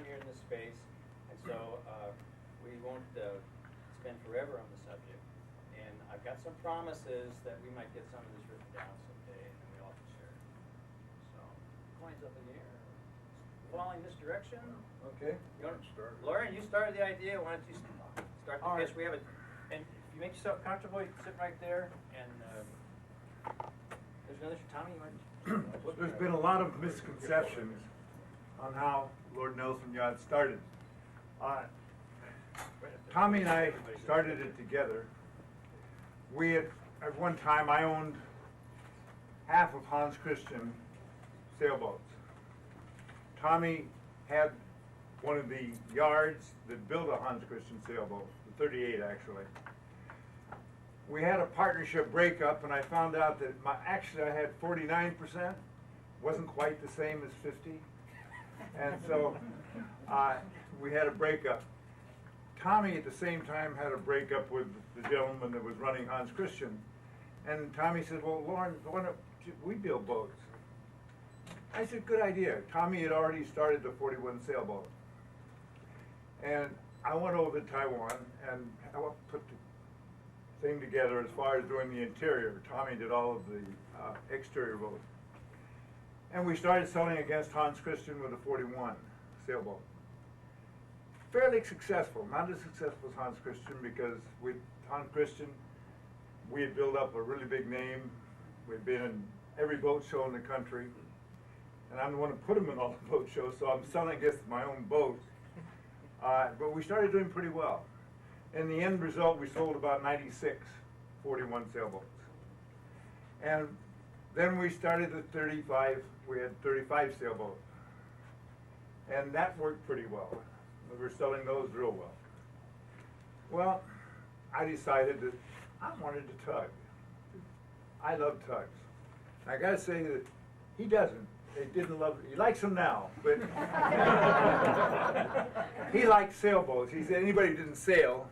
time here in this space, and so we won't spend forever on the subject. And I've got some promises that we might get some of this written down someday, and then we all can share it. So, coins up in the air. Following this direction. Okay. Loren, you started the idea. Why don't you start the All pitch? right. We have it, and if you make yourself comfortable, you can sit right there. And there's another Tommy. You want? There's been a lot of misconceptions on how Lord Nelson Yacht started. Tommy and I started it together. We at one time, I owned half of Hans Christian Sailboats. Tommy had one of the yards that built a Hans Christian sailboat, the 38 actually. We had a partnership breakup, and I found out that actually I had 49%, wasn't quite the same as 50, and so we had a breakup. Tommy at the same time had a breakup with the gentleman that was running Hans Christian, and Tommy said, well, Loren, why don't we build boats? I said, good idea. Tommy had already started the 41 sailboat. And I went over to Taiwan and I put the thing together as far as doing the interior. Tommy did all of the exterior boat. And we started selling against Hans Christian with a 41 sailboat. Fairly successful, not as successful as Hans Christian, because with Hans Christian, we had built up a really big name. We'd been in every boat show in the country. And I'm the one who put them in all the boat shows, so I'm selling against my own boat. But we started doing pretty well. In the end result, we sold about 96 41 sailboats. And then we started at 35, we had 35 sailboats. And that worked pretty well. We were selling those real well. Well, I decided that I wanted to tug. I love tugs. I gotta say that he doesn't. He didn't love it. He likes them now, but he likes sailboats. He said anybody who didn't sail,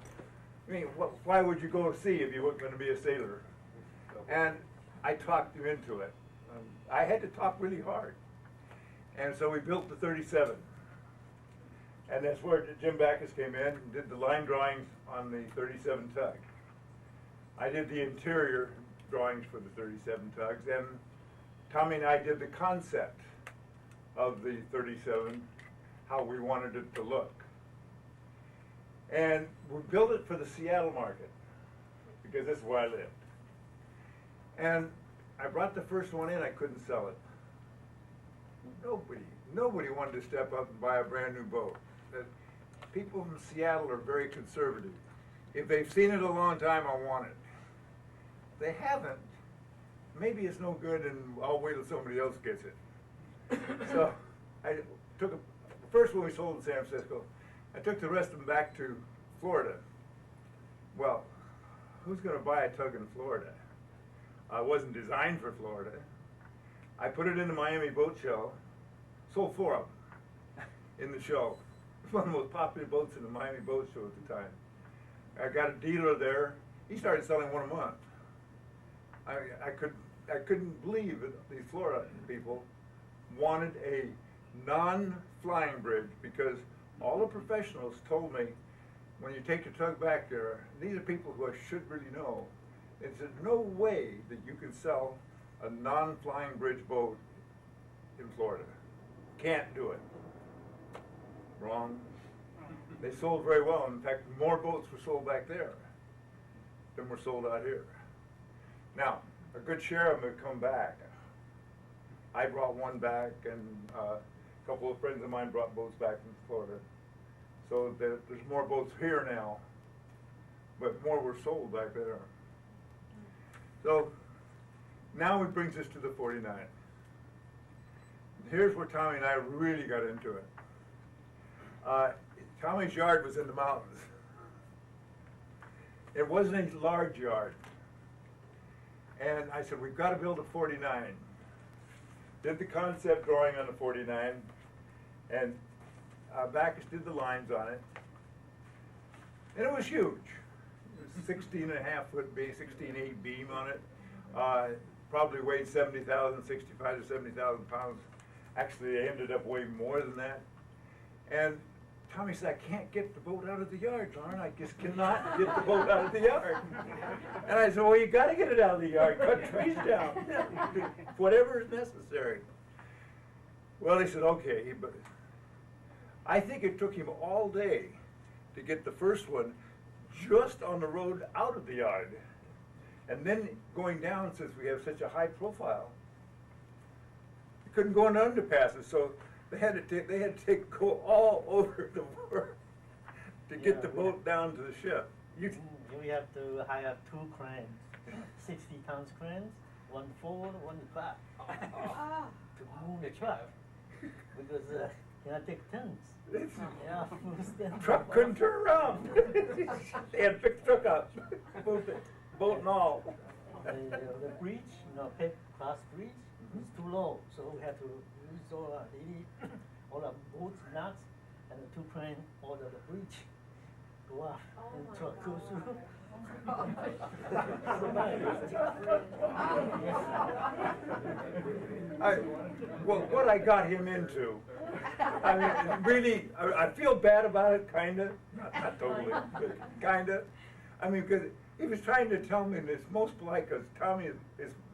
I mean, why would you go to sea if you weren't going to be a sailor? And I talked him into it. I had to talk really hard. And so we built the 37. And that's where Jim Backus came in and did the line drawings on the 37 tug. I did the interior drawings for the 37 tugs, and Tommy and I did the concept of the 37, how we wanted it to look. And we built it for the Seattle market, because that's where I lived. And I brought the first one in, I couldn't sell it. Nobody wanted to step up and buy a brand new boat. People from Seattle are very conservative. If they've seen it a long time, I want it. If they haven't, maybe it's no good and I'll wait till somebody else gets it. So I took the first one we sold in San Francisco. I took the rest of them back to Florida. Well, who's going to buy a tug in Florida? It wasn't designed for Florida. I put it in the Miami Boat Show, sold 4 of them in the show. It was one of the most popular boats in the Miami Boat Show at the time. I got a dealer there. He started selling one a month. I couldn't believe that these Florida people wanted a non-flying bridge, because all the professionals told me, when you take your tug back there, these are people who I should really know, there's no way that you can sell a non-flying bridge boat in Florida. Can't do it. Wrong. They sold very well. In fact, more boats were sold back there than were sold out here. Now, a good share of them have come back. I brought one back, and a couple of friends of mine brought boats back from Florida. So there's more boats here now, but more were sold back there. So now it brings us to the 49. Here's where Tommy and I really got into it. Tommy's yard was in the mountains. It wasn't a large yard. And I said, we've got to build a 49. Did the concept drawing on the 49, and Backus did the lines on it. And it was huge. It was 16.5-foot beam, 16.8 beam on it. Probably weighed 70,000, 65 to 70,000 pounds. Actually, it ended up weighing more than that. And Tommy said, I can't get the boat out of the yard, Loren. I just cannot get the boat out of the yard. And I said, well, you gotta get it out of the yard. Cut trees down. Whatever is necessary. Well, he said, okay. But I think it took him all day to get the first one just on the road out of the yard. And then going down, since we have such a high profile, you couldn't go in underpasses, so they had to go all over the world to get the boat down to the ship. We have to hire 2 cranes, 60 tons cranes, one forward, one back, to move the truck, because cannot take tons. Yeah, Truck couldn't turn around. They had to pick the truck up, move it, boat and all. The bridge, pit class bridge, is too low, so we have to use all the boats, nuts, and the 2 crane over the bridge. Go up and truck go through. Well, what I got him into, I mean, really, I feel bad about it, kinda, not totally, but kinda. I mean, because he was trying to tell me this most polite, because Tommy is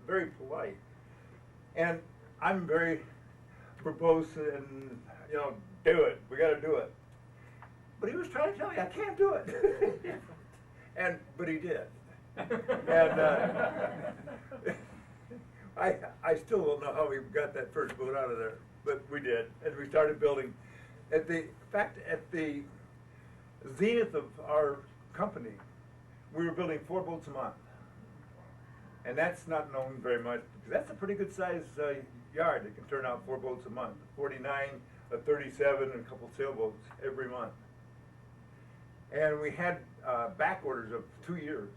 very polite. And I'm very verbose and, do it, we gotta do it. But he was trying to tell me, I can't do it. But he did. And I still don't know how we got that first boat out of there, but we did. And we started building. At the zenith of our company, we were building 4 boats a month. And that's not known very much, because that's a pretty good size yard that can turn out 4 boats a month. 49, a 37, and a couple sailboats every month. And we had back orders of 2 years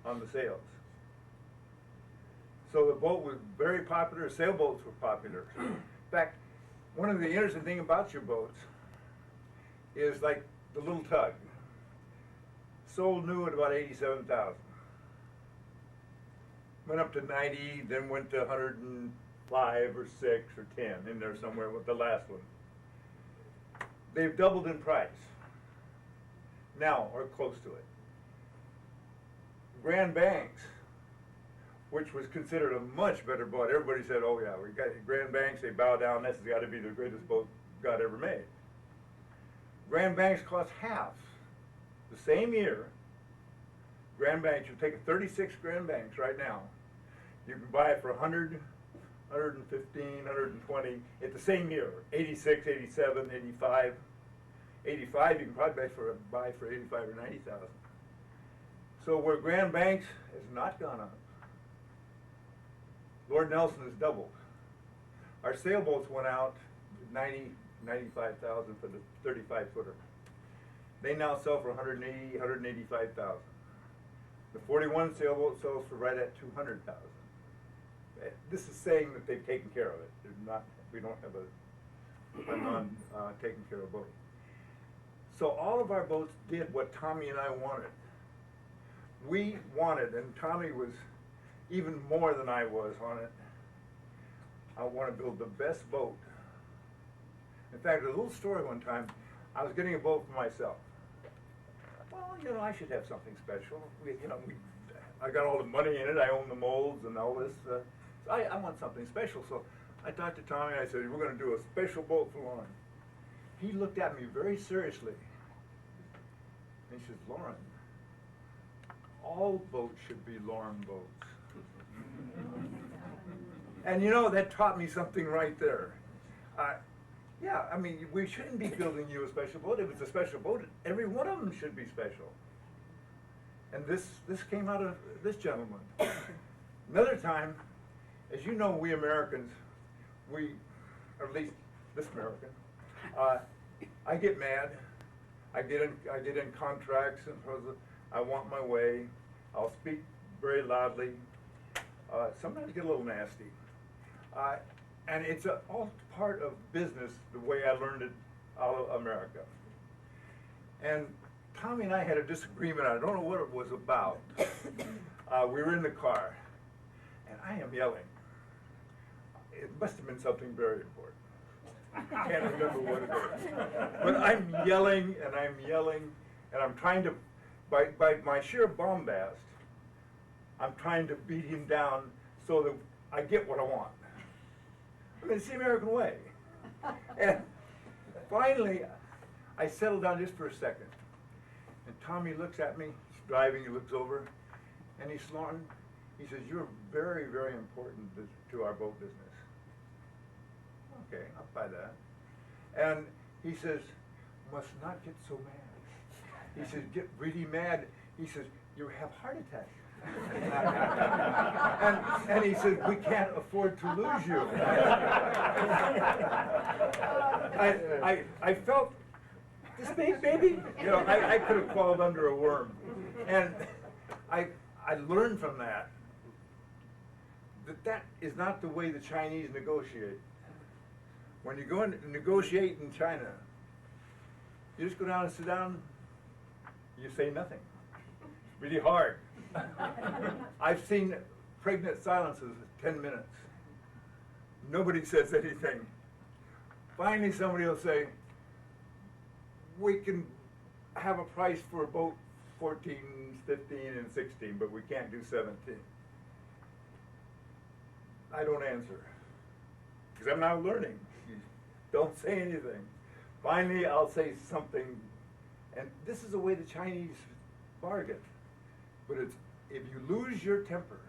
on the sails. So the boat was very popular, sailboats were popular. In fact, one of the interesting things about your boats is like the little Tug. Sold new at about 87,000. Went up to 90, then went to 105 or 6 or 10 in there somewhere with the last one. They've doubled in price now, or close to it. Grand Banks, which was considered a much better boat. Everybody said, oh yeah, we got Grand Banks, they bow down, this has got to be the greatest boat God ever made. Grand Banks cost half. The same year, Grand Banks, you take a 36 Grand Banks right now, you can buy it for 100, 115, 120, at the same year, 86, 87, 85. 85 you can probably buy for 85 or 90,000. So where Grand Banks has not gone up, Lord Nelson has doubled. Our sailboats went out 90, 95,000 for the 35-footer. They now sell for 180, 185,000. The 41 sailboat sells for right at 200,000. This is saying that they've taken care of it. We don't have a non-taken care of boat. So all of our boats did what Tommy and I wanted. We wanted, and Tommy was even more than I was on it, I want to build the best boat. In fact, a little story one time, I was getting a boat for myself. Well, I should have something special. I got all the money in it, I own the molds and all this. So I want something special. So I talked to Tommy and I said, we're going to do a special boat for Loren. He looked at me very seriously. And he says, Loren, all boats should be Loren boats. And that taught me something right there. Yeah, I mean, we shouldn't be building you a special boat. If it's a special boat, every one of them should be special. And this came out of this gentleman. Another time, as you know, we Americans, or at least this American, I get mad. I get in contracts and I want my way. I'll speak very loudly. Sometimes get a little nasty. And it's all part of business, the way I learned it out of America. And Tommy and I had a disagreement. I don't know what it was about. We were in the car, and I am yelling. It must have been something very important. Can't remember what it is. But I'm yelling and I'm yelling and I'm trying to, by my sheer bombast, I'm trying to beat him down so that I get what I want. I mean, it's the American way. And finally, I settle down just for a second. And Tommy looks at me, he's driving, he looks over, and he's Loren. He says, "You're very, very important to our boat business." Okay, I'll buy that. And he says, "Must not get so mad." He says, "Get really mad." He says, "You have heart attack." and he said, "We can't afford to lose you." I felt this big baby. You know, I could have crawled under a worm. And I learned from that that is not the way the Chinese negotiate. When you go and negotiate in China, you just go down and sit down, you say nothing. It's really hard. I've seen pregnant silences of 10 minutes. Nobody says anything. Finally somebody will say, "We can have a price for a boat 14, 15, and 16, but we can't do 17. I don't answer, because I'm now learning. Don't say anything. Finally, I'll say something, and this is the way the Chinese bargain. But it's, if you lose your temper,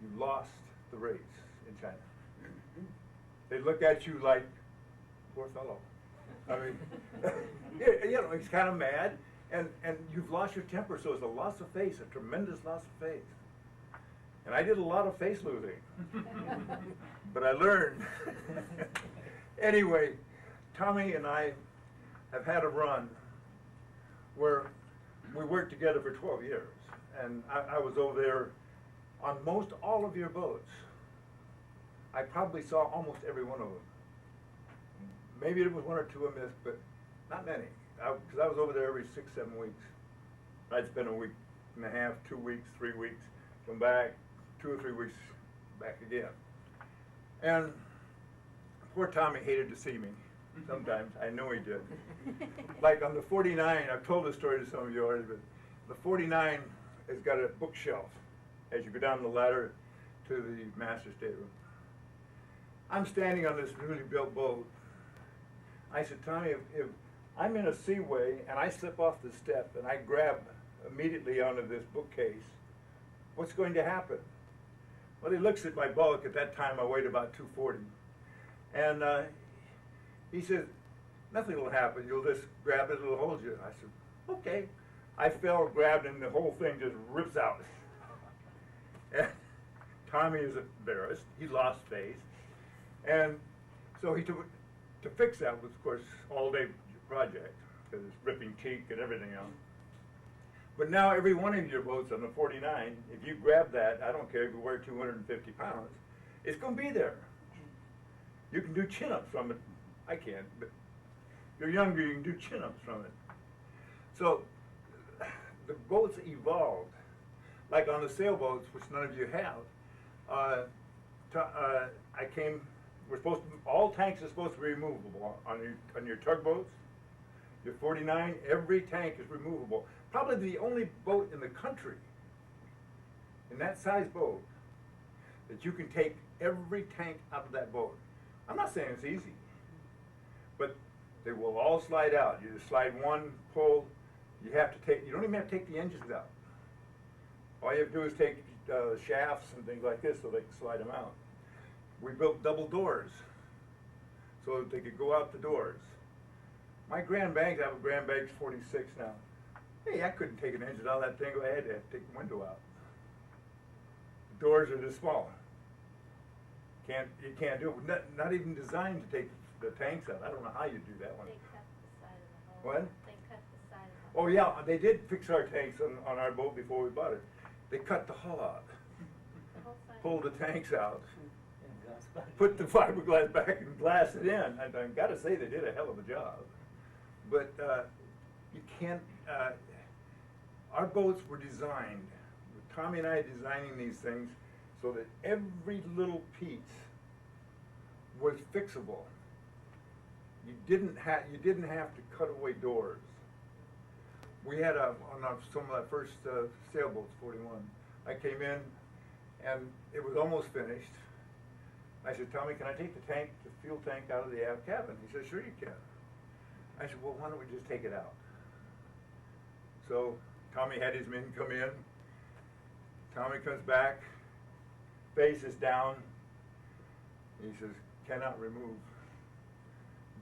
you lost the race in China. They look at you like, poor fellow. I mean, you know, he's kind of mad, and you've lost your temper, so it's a loss of face, a tremendous loss of face. And I did a lot of face losing, but I learned. Anyway, Tommy and I have had a run where we worked together for 12 years, and I was over there on most all of your boats. I probably saw almost every one of them. Maybe there was one or two I missed, but not many, because I was over there every 6, 7 weeks. I'd spend a week and a half, 2 weeks, 3 weeks, come back, 2 or 3 weeks, back again. And poor Tommy hated to see me. Sometimes, I know he did. Like on the 49, I've told this story to some of you already, but the 49 has got a bookshelf as you go down the ladder to the master stateroom. I'm standing on this newly built boat. I said, "Tommy, if I'm in a seaway and I slip off the step and I grab immediately onto this bookcase, what's going to happen?" Well, he looks at my bulk. At that time, I weighed about 240. And he said, "Nothing will happen. You'll just grab it, it'll hold you." I said, "Okay." I fell, grabbed, and the whole thing just rips out. And Tommy is embarrassed. He lost face. And so he took, to fix that was, of course, all-day project, because it's ripping teak and everything else. But now every one of your boats on the 49, if you grab that, I don't care if you weigh 250 pounds, it's going to be there. You can do chin-ups from it. I can't, but if you're younger, you can do chin-ups from it. So the boats evolved. Like on the sailboats, which none of you have, we're supposed to, all tanks are supposed to be removable. On your tugboats, your 49, every tank is removable. Probably the only boat in the country, in that size boat, that you can take every tank out of that boat. I'm not saying it's easy, but they will all slide out. You just slide one, pull, you don't even have to take the engines out. All you have to do is take shafts and things like this so they can slide them out. We built double doors so that they could go out the doors. My Grand Banks, I have a Grand Banks 46 now. Hey, I couldn't take an engine out of that thing. I had to take the window out. The doors are this small. You can't do it. Not even designed to take the tanks out. I don't know how you do that one. They cut the side of the hull. What? They cut the side of the Oh yeah, they did fix our tanks on our boat before we bought it. They cut the hull out, whole side. pulled the tanks out, put the fiberglass back and glass it in. I've got to say they did a hell of a job. But you can't, our boats were designed, with Tommy and I designing these things, so that every little piece was fixable. you didn't have to cut away doors. We had some of our first sailboats, 41. I came in, and it was almost finished. I said, Tommy, can I take the fuel tank out of the aft cabin? He said, sure you can. I said, well, why don't we just take it out? So Tommy had his men come in. Tommy comes back, face is down. He says, cannot remove.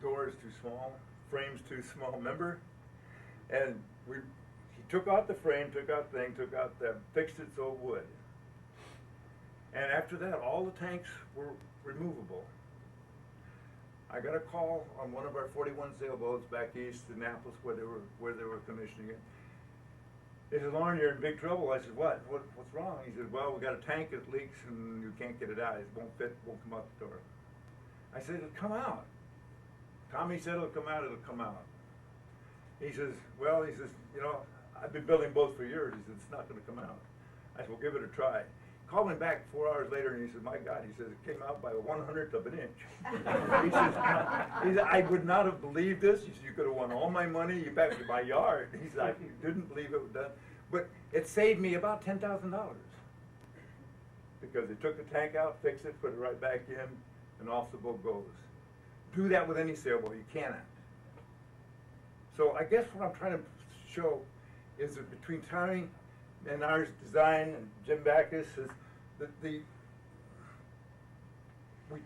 Door is too small, frame's too small, remember? And he took out the frame, took out the thing, fixed it so it would. And after that, all the tanks were removable. I got a call on one of our 41 sailboats back east in Annapolis where they were commissioning it. They said, Loren, you're in big trouble. I said, what? What's wrong? He said, well, we got a tank that leaks and you can't get it out. It won't fit, won't come out the door. I said, it'll come out. Tommy said it'll come out, He says, you know, I've been building boats for years. He said, it's not gonna come out. I said, well, give it a try. Called me back 4 hours later and he said, my God, he says, it came out by 1/100 of an inch. he says, I would not have believed this. He said, you could have won all my money, you back to my yard. He said, I didn't believe it was done. But it saved me about $10,000 because they took the tank out, fixed it, put it right back in, and off the boat goes. Do that with any sailboat, you cannot. So I guess what I'm trying to show is that between Tommy and our design and Jim Backus is that we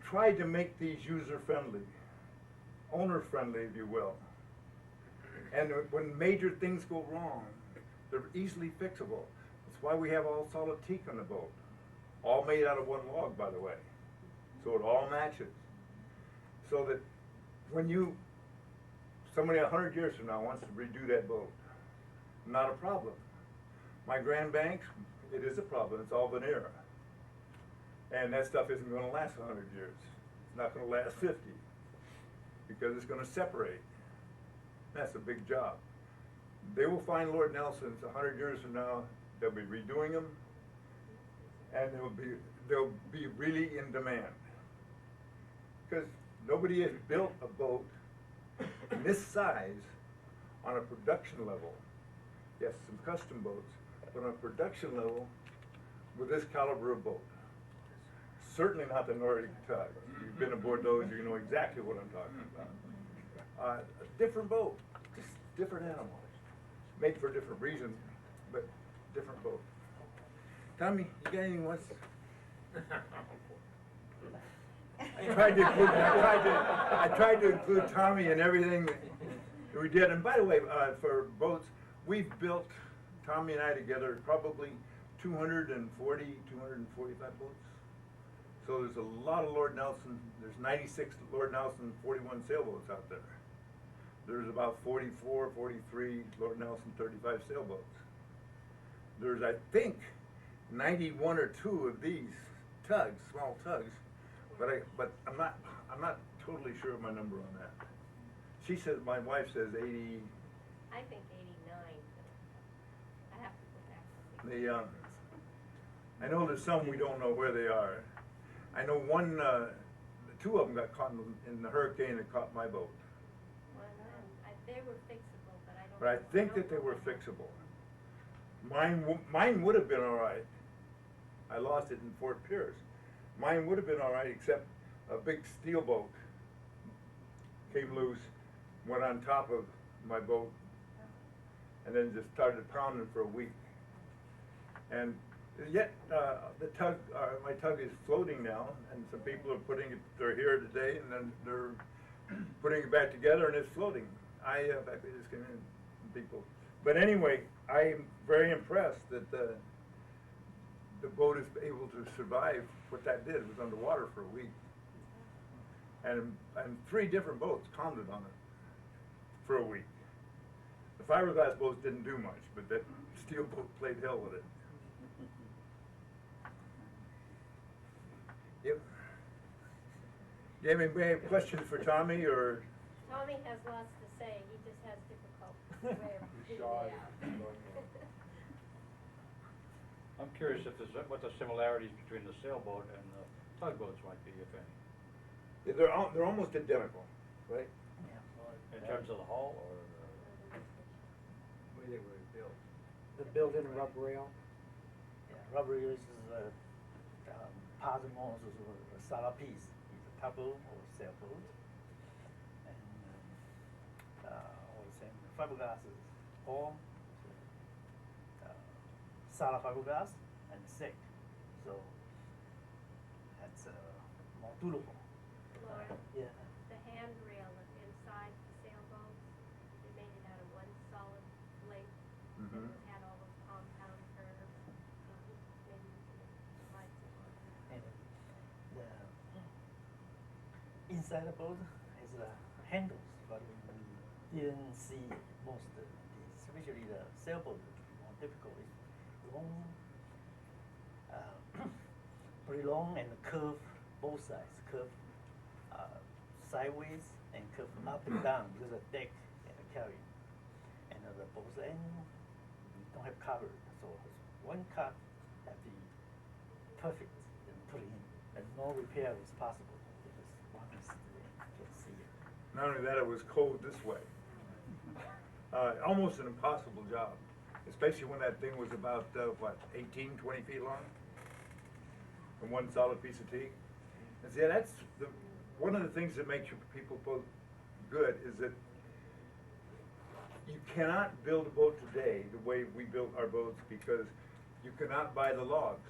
tried to make these user-friendly, owner-friendly, if you will. And when major things go wrong, they're easily fixable. That's why we have all solid teak on the boat. All made out of one log, by the way. So it all matches. So that when somebody 100 years from now wants to redo that boat, not a problem. My Grand Banks, it is a problem. It's all veneer. And that stuff isn't going to last 100 years. It's not going to last 50 because it's going to separate. That's a big job. They will find Lord Nelson's 100 years from now. They'll be redoing them, and they'll be really in demand because nobody has built a boat this size on a production level. Yes, some custom boats, but on a production level with this caliber of boat. Certainly not the Nordic Tugs. You've been aboard those, you know exactly what I'm talking about. A different boat, just different animals. Made for a different reason, but different boat. Tommy, you got anything else? I tried to include Tommy in everything that we did. And by the way, for boats, we've built, Tommy and I together, probably 240, 245 boats. So there's a lot of Lord Nelson, there's 96 Lord Nelson 41 sailboats out there. There's about 44, 43 Lord Nelson 35 sailboats. There's, I think, 91 or 2 of these tugs, small tugs, but I'm not totally sure of my number on that. She says, my wife says 80. I think 89, but I have to go back. I know there's some we don't know where they are. I know one, 2 of them got caught in the hurricane that caught my boat. They were fixable, but I don't. But I think that they were fixable. Mine would have been all right. I lost it in Fort Pierce. Mine would have been all right, except a big steel boat came loose, went on top of my boat, and then just started pounding for a week. And yet, my tug is floating now, and some people are they're here today, and then they're putting it back together, and it's floating. I just came in, people. But anyway, I'm very impressed that the boat is able to survive what that did. It was underwater for a week. And 3 different boats pounded on it for a week. The fiberglass boats didn't do much, but that steel boat played hell with it. Yep. Do you have any questions for Tommy, or? Tommy has lots to say, he just has difficult way of getting it out. I'm curious what the similarities between the sailboat and the tugboats might be, if any. Yeah, they're almost identical, right? Yeah. terms of the hull or? Where they were built. The built-in rub rail. Yeah, rubber is part of a solid piece, either tugboat or sailboat. And all the same, fiberglass is form, solid fiberglass and thick, so that's more durable. Loren, Yeah. the handrail inside the sailboats, they made it out of one solid length. And Mhm. it had all those compound curves, so maybe we can provide some on that. And the inside the boat is handles, but we didn't see most of these, especially the sailboat is more difficult. It's long, pretty long and curve both sides, curve sideways and curve up and down because of deck and the carrion. And the both end we don't have cover, so one cut have to be perfect and put it in, and no repair is possible because one is you can see it. Not only that, it was cold this way. Almost an impossible job, especially when that thing was about, 18, 20 feet long? And one solid piece of teak. And see, that's one of the things that makes your people boat good is that you cannot build a boat today the way we built our boats because you cannot buy the logs.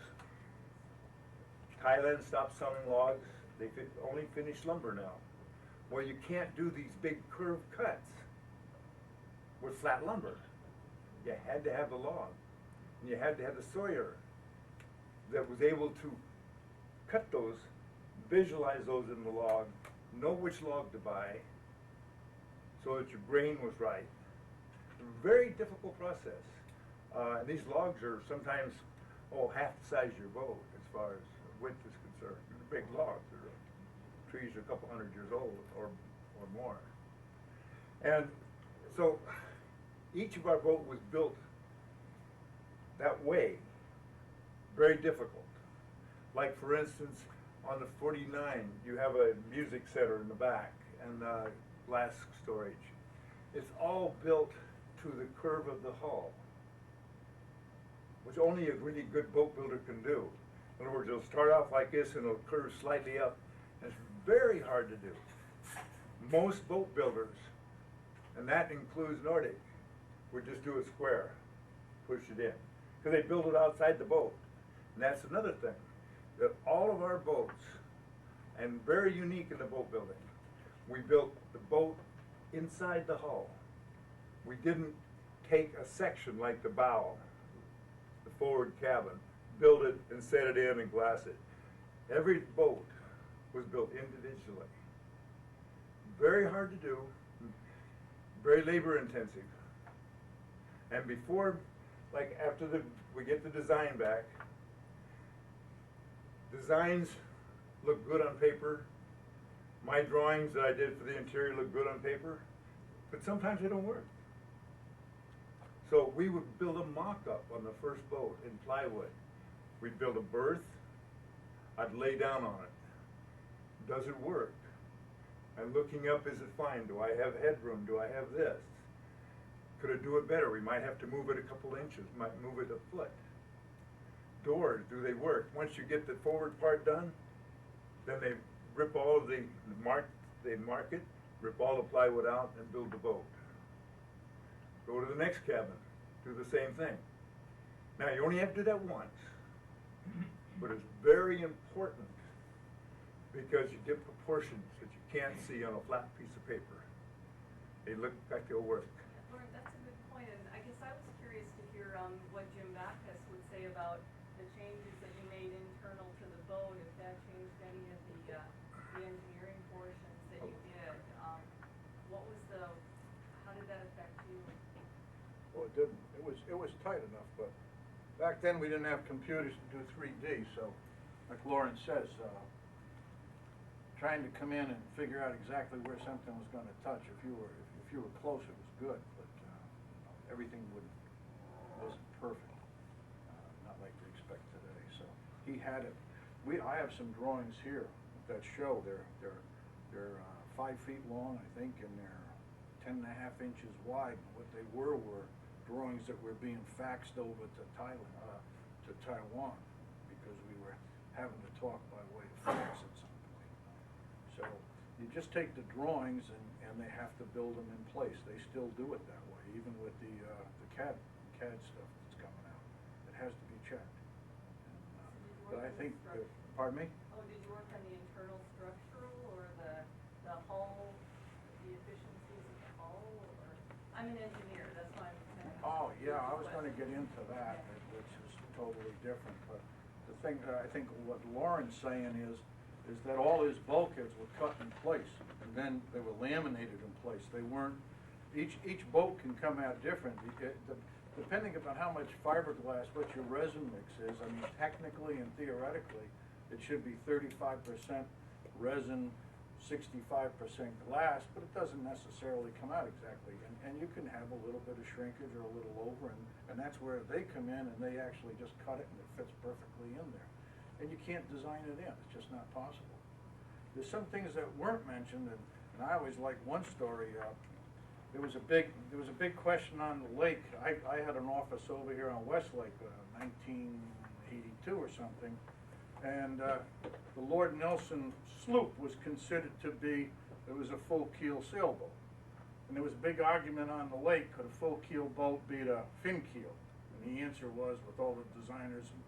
Thailand stopped selling logs, they only finish lumber now. Well, you can't do these big curved cuts with flat lumber. You had to have the log, and you had to have the sawyer that was able to cut those, visualize those in the log, know which log to buy, so that your grain was right. A very difficult process. And these logs are sometimes, half the size of your boat as far as width is concerned. They're big logs. Trees are a couple hundred years old or more. And so each of our boat was built that way, very difficult. Like for instance, on the 49, you have a music center in the back and glass storage. It's all built to the curve of the hull, which only a really good boat builder can do. In other words, it'll start off like this and it'll curve slightly up. And it's very hard to do. Most boat builders, and that includes Nordic, would just do it square, push it in. Because they build it outside the boat. And that's another thing, that all of our boats, and very unique in the boat building, we built the boat inside the hull. We didn't take a section like the bow, the forward cabin, build it and set it in and glass it. Every boat was built individually. Very hard to do, very labor intensive. And before, like after we get the design back, designs look good on paper. My drawings that I did for the interior look good on paper, but sometimes they don't work. So we would build a mock-up on the first boat in plywood. We'd build a berth, I'd lay down on it. Does it work? And looking up, is it fine? Do I have headroom? Do I have this? Could I do it better? We might have to move it a couple inches, might move it a foot. Doors, do they work? Once you get the forward part done, then they rip all of they mark it, rip all the plywood out and build the boat. Go to the next cabin, do the same thing. Now you only have to do that once, but it's very important because you get proportions that you can't see on a flat piece of paper. They look like they'll work. Loren, that's a good point, and I guess I was curious to hear what Jim Backus would say about the changes that you made internal to the boat, if that changed any of the engineering portions that you did. How did that affect you? Well, it didn't. It was tight enough, but back then we didn't have computers to do 3D, so like Loren says, trying to come in and figure out exactly where something was going to touch. If you were close, it was good, but everything wasn't perfect. Not like we expect today. So he had it. I have some drawings here that show they're 5 feet long, I think, and they're 10 10.5 inches wide. And what they were drawings that were being faxed over to to Taiwan, because we were having to talk by way of fax at some point. So you just take the drawings and they have to build them in place. They still do it that way, even with the CAD stuff that's coming out. It has to be checked. And, but I think, pardon me? Oh, did you work on the internal structural or the hull, the efficiencies of the hull, or? I'm an engineer, that's why I'm kind of. Oh, yeah, I was gonna get into that, which is totally different, but the thing, I think what Loren's saying is that all his bulkheads were cut in place, and then they were laminated in place. They weren't, each boat can come out different. Depending upon how much fiberglass, what your resin mix is, I mean, technically and theoretically, it should be 35% resin, 65% glass, but it doesn't necessarily come out exactly. And you can have a little bit of shrinkage or a little over, and that's where they come in and they actually just cut it and it fits perfectly in there. And you can't design it in, it's just not possible. There's some things that weren't mentioned, and I always like one story. There was a big question on the lake. I had an office over here on Westlake, 1982 or something, and the Lord Nelson sloop was considered to be, it was a full keel sailboat. And there was a big argument on the lake, could a full keel boat beat a fin keel? And the answer was, with all the designers and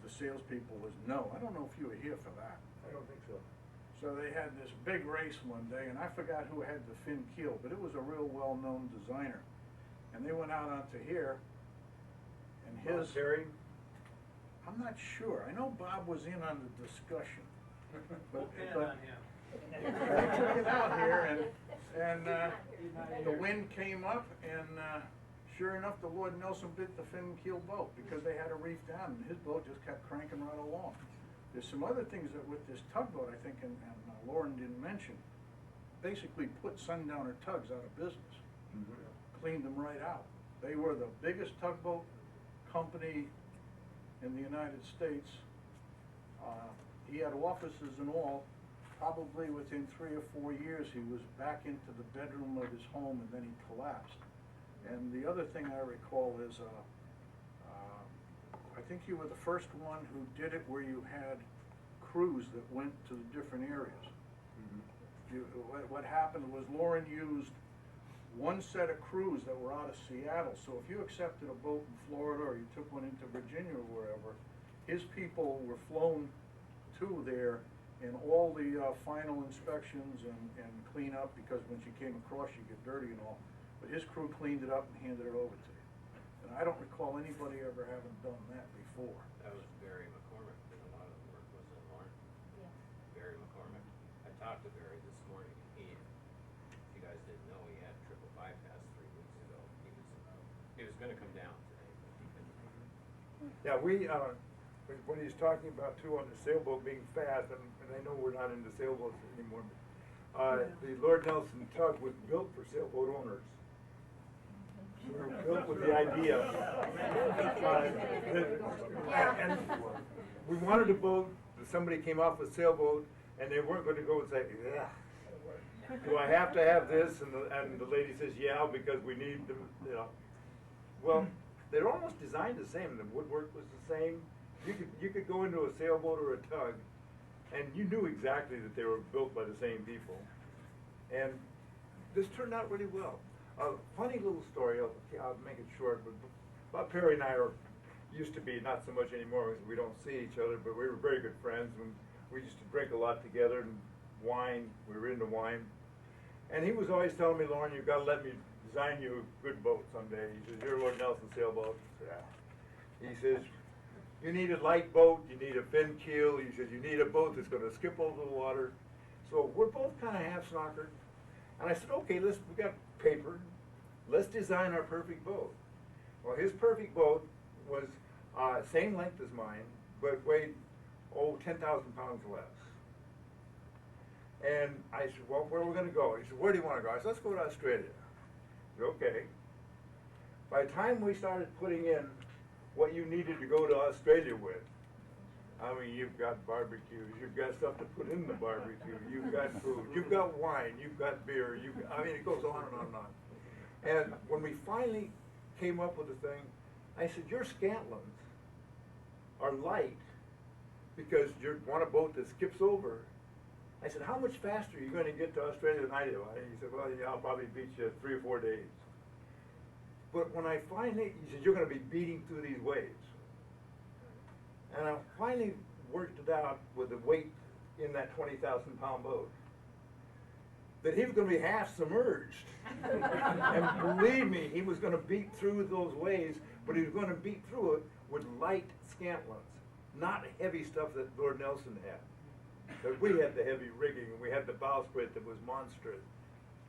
the salespeople, was no. I don't know if you were here for that. I don't think so. So they had this big race one day, and I forgot who had the fin keel, but it was a real well-known designer. And they went out onto here, and his... Terry? I'm not sure. I know Bob was in on the discussion. We'll pin it on him. They took it out here, and the wind came up, and sure enough, the Lord Nelson bit the fin keel boat, because they had a reef down, and his boat just kept cranking right along. There's some other things that with this tugboat, I think, and Loren didn't mention, basically put Sundowner Tugs out of business. Cleaned them right out. They were the biggest tugboat company in the United States. He had offices and all. Probably within 3 or 4 years, he was back into the bedroom of his home, and then he collapsed. And the other thing I recall is, I think you were the first one who did it where you had crews that went to the different areas. What happened was Loren used one set of crews that were out of Seattle. So if you accepted a boat in Florida or you took one into Virginia or wherever, his people were flown to there, and all the final inspections and cleanup, because once you came across you get dirty and all, but his crew cleaned it up and handed it over to you. And I don't recall anybody ever having done that before. That was Barry McCormick, did a lot of the work, wasn't it, Loren? Yeah. Barry McCormick. I talked to Barry this morning, and if you guys didn't know, he had triple bypass 3 weeks ago. He was gonna come down today, but he couldn't. Yeah, when he's talking about too on the sailboat being fast, and I know we're not into sailboats anymore, but the Lord Nelson tug was built for sailboat owners. We were built with the idea. And we wanted a boat that somebody came off a sailboat and they weren't going to go and say, "Ugh, do I have to have this?" And the lady says, "Yeah, because we need them." You know. Well, they're almost designed the same. The woodwork was the same. You could go into a sailboat or a tug, and you knew exactly that they were built by the same people. And this turned out really well. A funny little story, I'll make it short, but Bob Perry and I used to be, not so much anymore because we don't see each other, but we were very good friends, and we used to drink a lot together and wine. We were into wine. And he was always telling me, "Loren, you've got to let me design you a good boat someday." He says, "You're Lord Nelson sailboat." I said, "Yeah." He says, "You need a light boat, you need a fin keel." He says, "You need a boat that's going to skip over the water." So we're both kind of half snockered. And I said, "Okay, we got paper. Let's design our perfect boat." Well, his perfect boat was same length as mine, but weighed, 10,000 pounds less. And I said, "Well, where are we going to go?" He said, "Where do you want to go?" I said, "Let's go to Australia." I said, "Okay." By the time we started putting in what you needed to go to Australia with, I mean, you've got barbecues, you've got stuff to put in the barbecue, you've got food, you've got wine, you've got beer, I mean, it goes on and on and on. And when we finally came up with the thing, I said, your scantlings are light because you want a boat that skips over. I said, how much faster are you going to get to Australia than I do? He said, well, yeah, I'll probably beat you 3 or 4 days. But when I finally, he said, you're going to be beating through these waves. And I finally worked it out with the weight in that 20,000-pound boat, that he was going to be half submerged. And believe me, he was going to beat through those waves, but he was going to beat through it with light scantlings, not heavy stuff that Lord Nelson had. But we had the heavy rigging, and we had the bowsprit that was monstrous.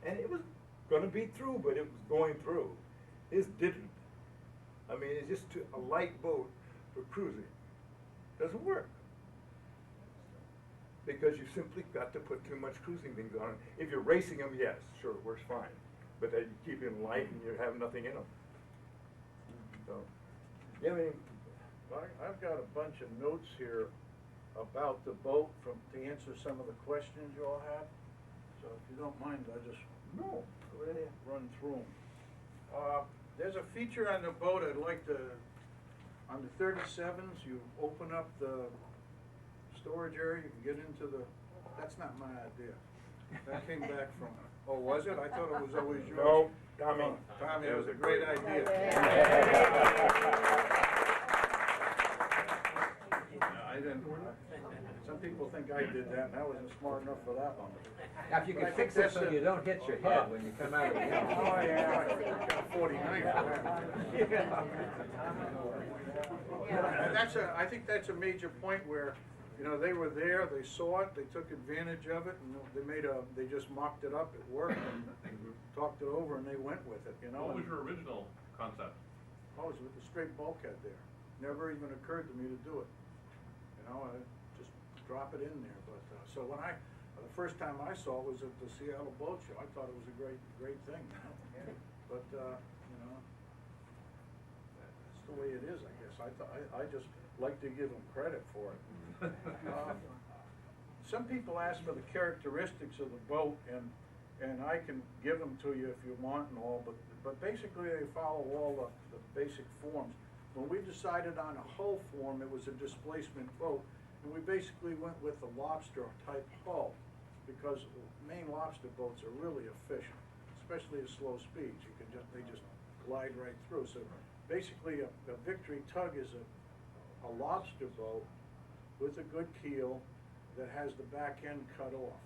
And it was going to beat through, but it was going through. His didn't. I mean, it's just a light boat for cruising. Doesn't work. Because you simply got to put too much cruising things on it. If you're racing them, yes, sure, it works fine. But then you keep them light and you have nothing in them. So, yeah, I mean, I've got a bunch of notes here about the boat to answer some of the questions you all have. So if you don't mind, I'll just no, go ahead. run through them. There's a feature on the boat I'd like to, on the 37s, you open up the storage area, you can get into the, that's not my idea. That came back from, oh, was it? I thought it was always yours. No, Tommy. Tommy, it was a great idea. I didn't, some people think I did that, and I wasn't smart enough for that one. Now, if you But I can fix think it so that's you don't hit your head when you come out of the engine. Oh, yeah, I got 49 for that. And that's I think that's a major point where, you know, they were there, they saw it, they took advantage of it, and they just mocked it up at work and talked it over, and they went with it, you know. What was your original concept? I was with the straight bulkhead there. Never even occurred to me to do it. You know, just drop it in there. But so when the first time I saw it was at the Seattle Boat Show. I thought it was a great thing. You know? But you know, that's the way it is, I guess. I just like to give them credit for it. Some people ask for the characteristics of the boat, and I can give them to you if you want and all. But basically, they follow all the basic forms. When we decided on a hull form, it was a displacement boat, and we basically went with the lobster type hull, because Maine lobster boats are really efficient, especially at slow speeds. They just glide right through. So basically, a Victory Tug is a lobster boat with a good keel that has the back end cut off,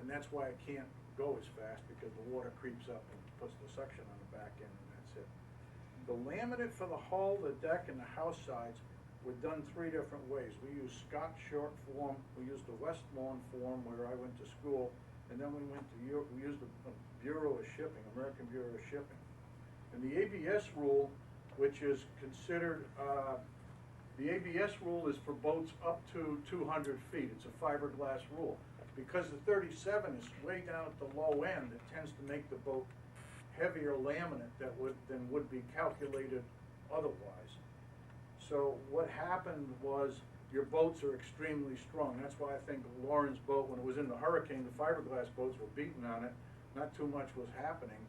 and that's why it can't go as fast, because the water creeps up and puts the suction on the back end, and that's it. The laminate for the hull, the deck, and the house sides were done 3 different ways. We used Scott short form, we used the Westlawn form where I went to school, and then we used the Bureau of Shipping, American Bureau of Shipping. And the ABS rule, which is considered, the ABS rule is for boats up to 200 feet. It's a fiberglass rule. Because the 37 is way down at the low end, it tends to make the boat heavier laminate than would be calculated otherwise. So what happened was your boats are extremely strong. That's why I think Loren's boat, when it was in the hurricane, the fiberglass boats were beating on it. Not too much was happening,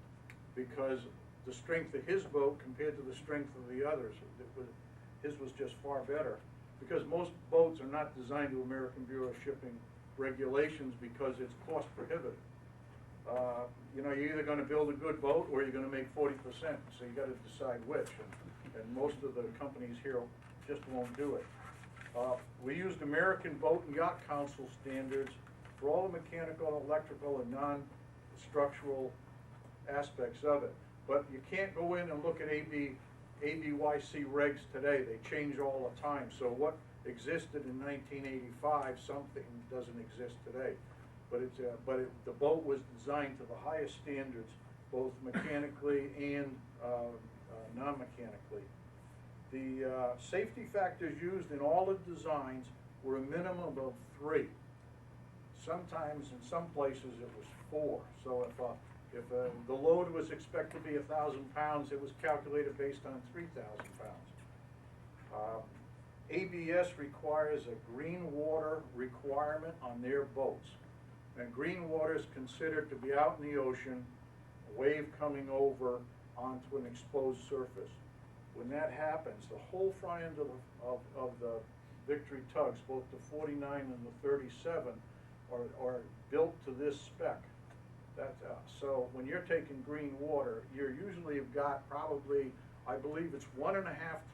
because the strength of his boat compared to the strength of the others, his was just far better. Because most boats are not designed to American Bureau of Shipping regulations, because it's cost prohibitive. You know, you're either going to build a good boat or you're going to make 40%, so you got to decide which, and most of the companies here just won't do it. We used American Boat and Yacht Council standards for all the mechanical, electrical, and non-structural aspects of it. But you can't go in and look at ABYC regs today. They change all the time. So what existed in 1985, something doesn't exist today. But the boat was designed to the highest standards, both mechanically and non-mechanically. The safety factors used in all the designs were a minimum of 3. Sometimes in some places it was 4. So if the load was expected to be 1,000 pounds, it was calculated based on 3,000 pounds. ABS requires a green water requirement on their boats. And green water is considered to be out in the ocean, a wave coming over onto an exposed surface. When that happens, the whole front end of the Victory Tugs, both the 49 and the 37, are built to this spec. So when you're taking green water, you're usually have got probably, I believe it's 1.5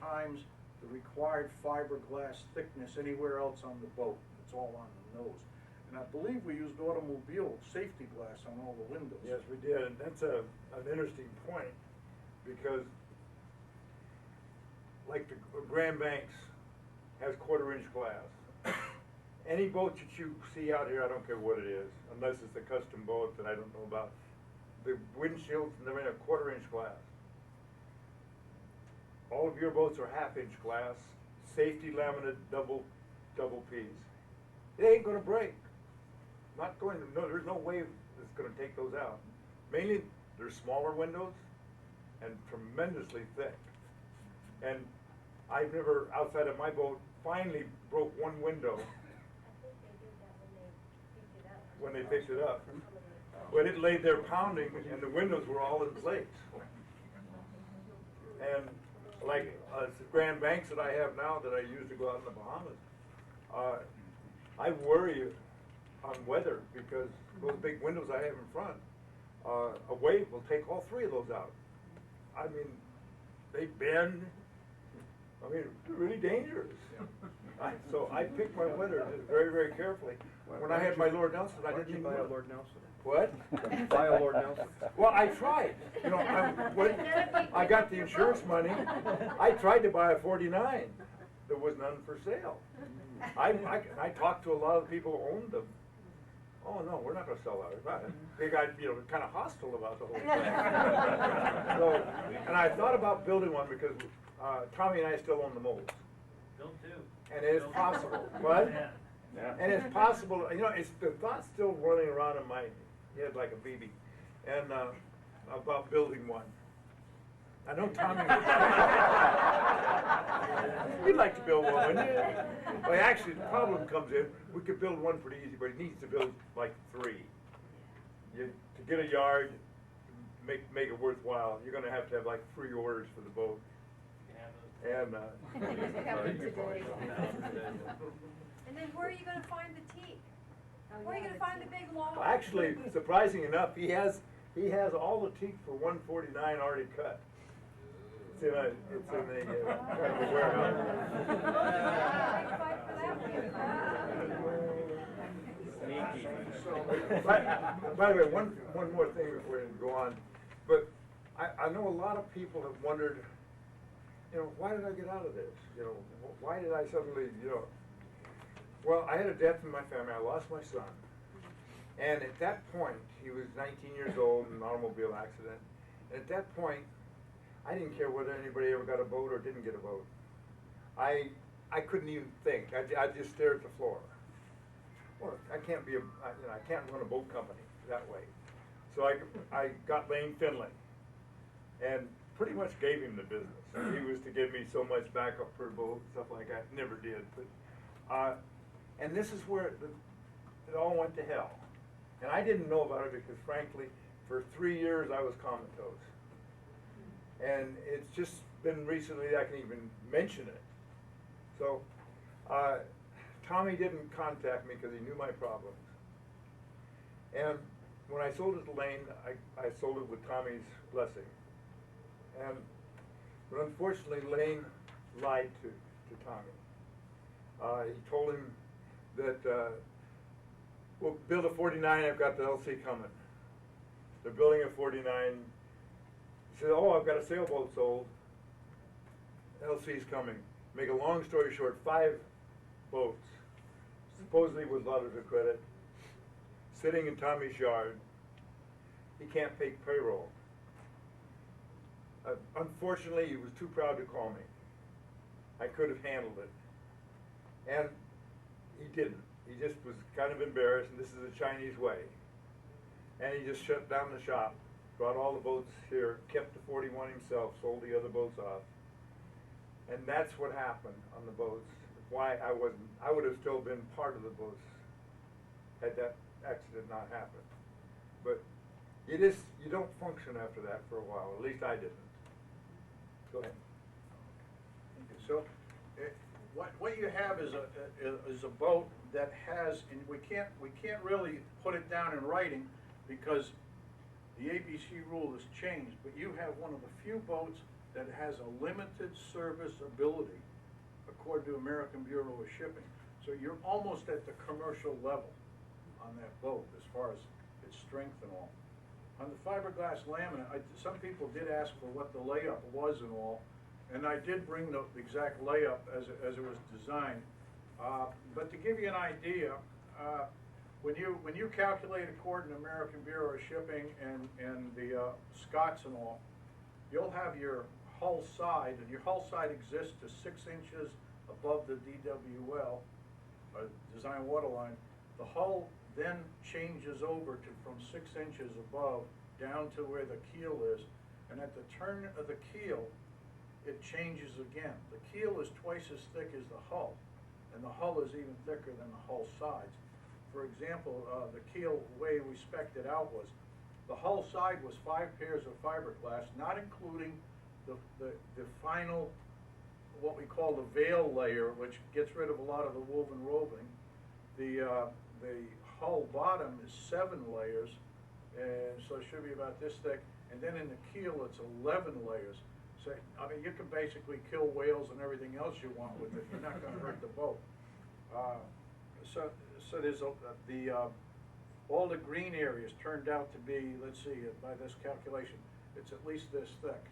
times the required fiberglass thickness anywhere else on the boat. It's all on the nose. And I believe we used automobile safety glass on all the windows. Yes, we did, and that's an interesting point, because like the Grand Banks has 1/4-inch glass. Any boat that you see out here, I don't care what it is, unless it's a custom boat that I don't know about, the windshields, they're in a 1/4-inch glass. All of your boats are 1/2-inch glass, safety laminate, double Ps. It ain't gonna break. Not going to, no, there's no way that's gonna take those out. Mainly, they're smaller windows and tremendously thick. And I've never, outside of my boat, finally broke one window I think they did that when they picked it up. But it laid there pounding and the windows were all in place. And like the Grand Banks that I have now that I use to go out in the Bahamas, I worry on weather because those big windows I have in front, a wave will take all 3 of those out. I mean, they bend. I mean, they're really dangerous. So I pick my weather very, very carefully. When I had my Lord Nelson, I didn't even buy a know. Lord Nelson? What? Buy a Lord Nelson. Well, I tried. You know, I got the insurance money. I tried to buy a 49. There was none for sale. I talked to a lot of the people who owned them. Oh, no, we're not gonna sell ours. They got, you know, kind of hostile about the whole thing. So, and I thought about building one because Tommy and I still own the molds. Don't do. And it is possible. What? Yeah. And it's possible, you know, it's the thought's still running around in my head like a baby, and about building one. I know Tommy would you'd like to build one, wouldn't you? Well, actually, the problem comes in, we could build one pretty easy, but it needs to build like 3. To get a yard, make it worthwhile, you're gonna have to have like 3 orders for the boat. And And then where are you gonna find the teak? Where are you gonna find the big log? actually, surprising enough, he has all the teak for 149 already cut. It's in a kind of a warehouse. By the way, one more thing before we go on, but I know a lot of people have wondered, you know, why did I get out of this? You know, why did I suddenly, you know, well, I had a death in my family. I lost my son. And at that point, he was 19 years old in an automobile accident. And at that point, I didn't care whether anybody ever got a boat or didn't get a boat. I couldn't even think. I just stared at the floor. Well, I can't run a boat company that way. So I got Lane Finley and pretty much gave him the business. He was to give me so much backup per boat, stuff like that. Never did. But and this is where it all went to hell. And I didn't know about it because, frankly, for 3 years I was comatose. And it's just been recently that I can even mention it. So Tommy didn't contact me because he knew my problems. And when I sold it to Lane, I sold it with Tommy's blessing. But unfortunately, Lane lied to Tommy. He told him that, we'll build a 49, I've got the LC coming. They're building a 49. He said, oh, I've got a sailboat sold. LC's coming. Make a long story short, 5 boats, supposedly with letters of credit, sitting in Tommy's yard. He can't pay payroll. Unfortunately, he was too proud to call me. I could have handled it. And he didn't. He just was kind of embarrassed, and this is the Chinese way. And he just shut down the shop, brought all the boats here, kept the 41 himself, sold the other boats off. And that's what happened on the boats. why I would have still been part of the boat had that accident not happened. But you don't function after that for a while, at least I didn't. Go ahead. So, what you have is a boat that has, and we can't really put it down in writing because the ABC rule has changed, but you have one of the few boats that has a limited service ability according to American Bureau of Shipping. So you're almost at the commercial level on that boat as far as its strength and all. On the fiberglass laminate, some people did ask for what the layup was and all, and I did bring the exact layup as it was designed. But to give you an idea, when you calculate according to American Bureau of Shipping and the Scots and all, you'll have your hull side, and your hull side exists to 6 inches above the DWL, design waterline. The hull then changes over to from 6 inches above down to where the keel is, and at the turn of the keel, it changes again. The keel is twice as thick as the hull, and the hull is even thicker than the hull sides. For example, the keel, way we spec'd it out was, the hull side was 5 pairs of fiberglass, not including the final, what we call the veil layer, which gets rid of a lot of the woven roving. The hull bottom is 7 layers, and so it should be about this thick, and then in the keel it's 11 layers. So, I mean, you can basically kill whales and everything else you want with it. You're not gonna hurt the boat. So there's all the green areas turned out to be, let's see, by this calculation, it's at least this thick,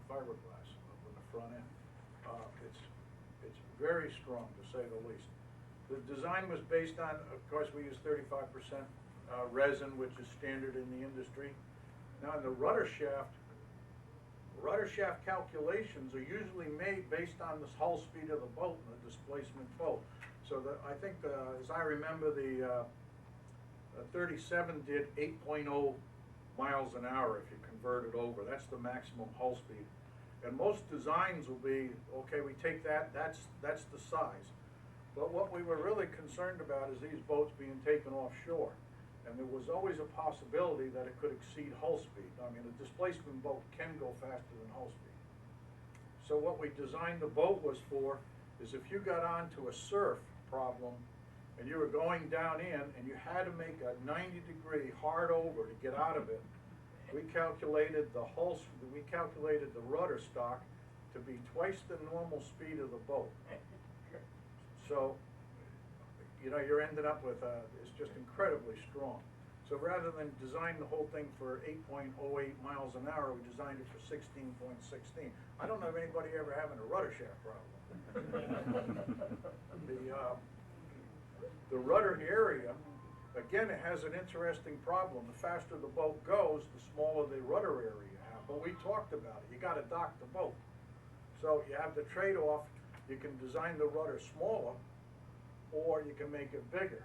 fiberglass on the front end. It's very strong, to say the least. The design was based on, of course, we use 35% resin, which is standard in the industry. Now, in the rudder shaft calculations are usually made based on the hull speed of the boat and the displacement boat. So I think, as I remember, the 37 did 8.0 miles an hour if you convert it over. That's the maximum hull speed. And most designs will be, okay, we take that's the size. But what we were really concerned about is these boats being taken offshore. And there was always a possibility that it could exceed hull speed. I mean, a displacement boat can go faster than hull speed. So what we designed the boat was for is if you got onto a surf problem and you were going down in and you had to make a 90-degree hard over to get out of it, we calculated the rudder stock to be twice the normal speed of the boat. So, you know, you're ending up with it's just incredibly strong. So rather than design the whole thing for 8.08 miles an hour, we designed it for 16.16. I don't know of anybody ever having a rudder shaft problem. The rudder area, again, it has an interesting problem. The faster the boat goes, the smaller the rudder area you have. But we talked about it. You got to dock the boat. So you have the trade-off. You can design the rudder smaller, or you can make it bigger.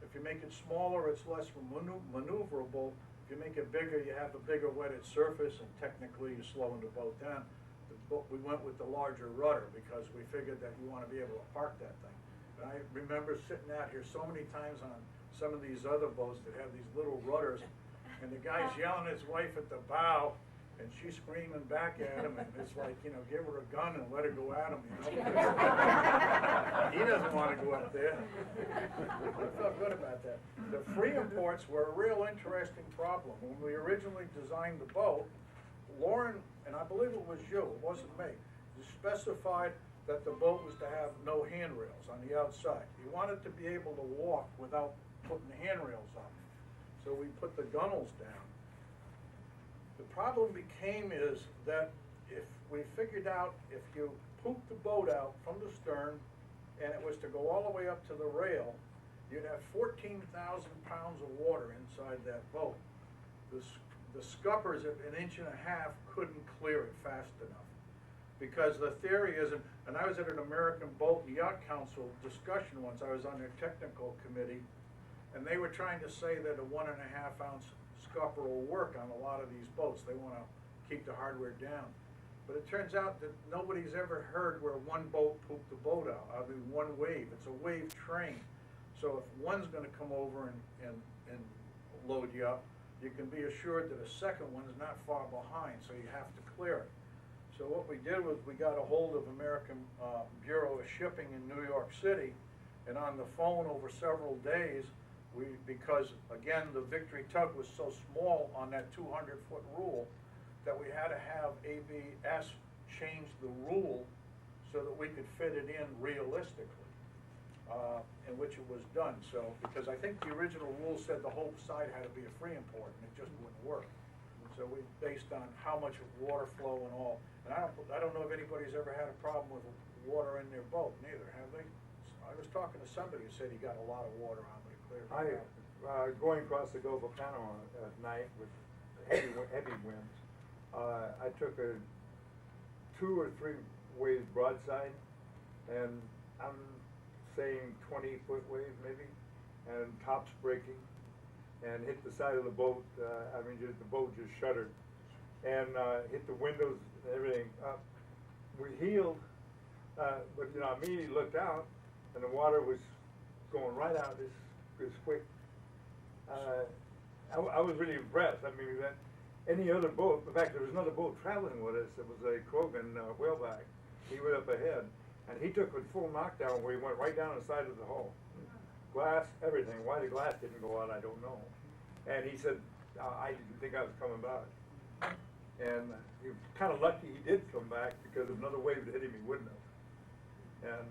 If you make it smaller, it's less maneuverable. If you make it bigger, you have a bigger wetted surface, and technically you're slowing the boat down. We went with the larger rudder because we figured that you want to be able to park that thing. And I remember sitting out here so many times on some of these other boats that have these little rudders, and the guy's yelling at his wife at the bow, and she's screaming back at him, and it's like, you know, give her a gun and let her go at him, you know. He doesn't want to go up there. I felt good about that. The free imports were a real interesting problem. When we originally designed the boat, Loren, and I believe it was you, it wasn't me, you specified that the boat was to have no handrails on the outside. You wanted to be able to walk without putting the handrails on. So we put the gunnels down. The problem is that if we figured out if you pooped the boat out from the stern and it was to go all the way up to the rail, you'd have 14,000 pounds of water inside that boat. The scuppers at 1.5 inches couldn't clear it fast enough. Because the theory is, and I was at an American Boat and Yacht Council discussion once, I was on their technical committee, and they were trying to say that a 1.5 ounce scupper will work on a lot of these boats. They want to keep the hardware down. But it turns out that nobody's ever heard where one boat pooped the boat out, I mean, one wave, it's a wave train. So if one's gonna come over and load you up, you can be assured that a second one is not far behind, so you have to clear it. So what we did was we got a hold of American Bureau of Shipping in New York City, and on the phone over several days, because again, the Victory tug was so small on that 200-foot rule, that we had to have ABS change the rule so that we could fit it in realistically, in which it was done. So, because I think the original rule said the whole side had to be a free import, and it just wouldn't work. So we based on how much water flow and all. And I don't know if anybody's ever had a problem with water in their boat, neither, have they? I was talking to somebody who said he got a lot of water on, but he cleared it out. Going across the Gulf of Panama at night with heavy winds, I took a 2 or 3 waves broadside, and I'm saying 20-foot waves maybe, and tops breaking, and hit the side of the boat. I mean, the boat just shuddered, and hit the windows and everything up. We healed, but you know, I immediately looked out, and the water was going right out this quick. I was really impressed. I mean, that any other boat, in fact, there was another boat traveling with us. It was a Krogan whaleback. He went up ahead, and he took a full knockdown where he went right down the side of the hull. Glass, everything. Why the glass didn't go out, I don't know. And he said, I didn't think I was coming back. And he was kind of lucky he did come back, because if another wave had hit him, he wouldn't have. And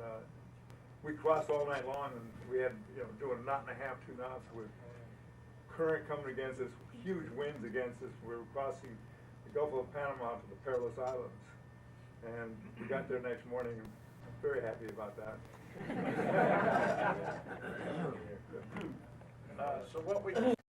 we crossed all night long, and we had, you know, doing 1.5 knots, 2 knots with current coming against us, huge winds against us. We were crossing the Gulf of Panama to the Perilous Islands. And we got there next morning, and I'm very happy about that. So what we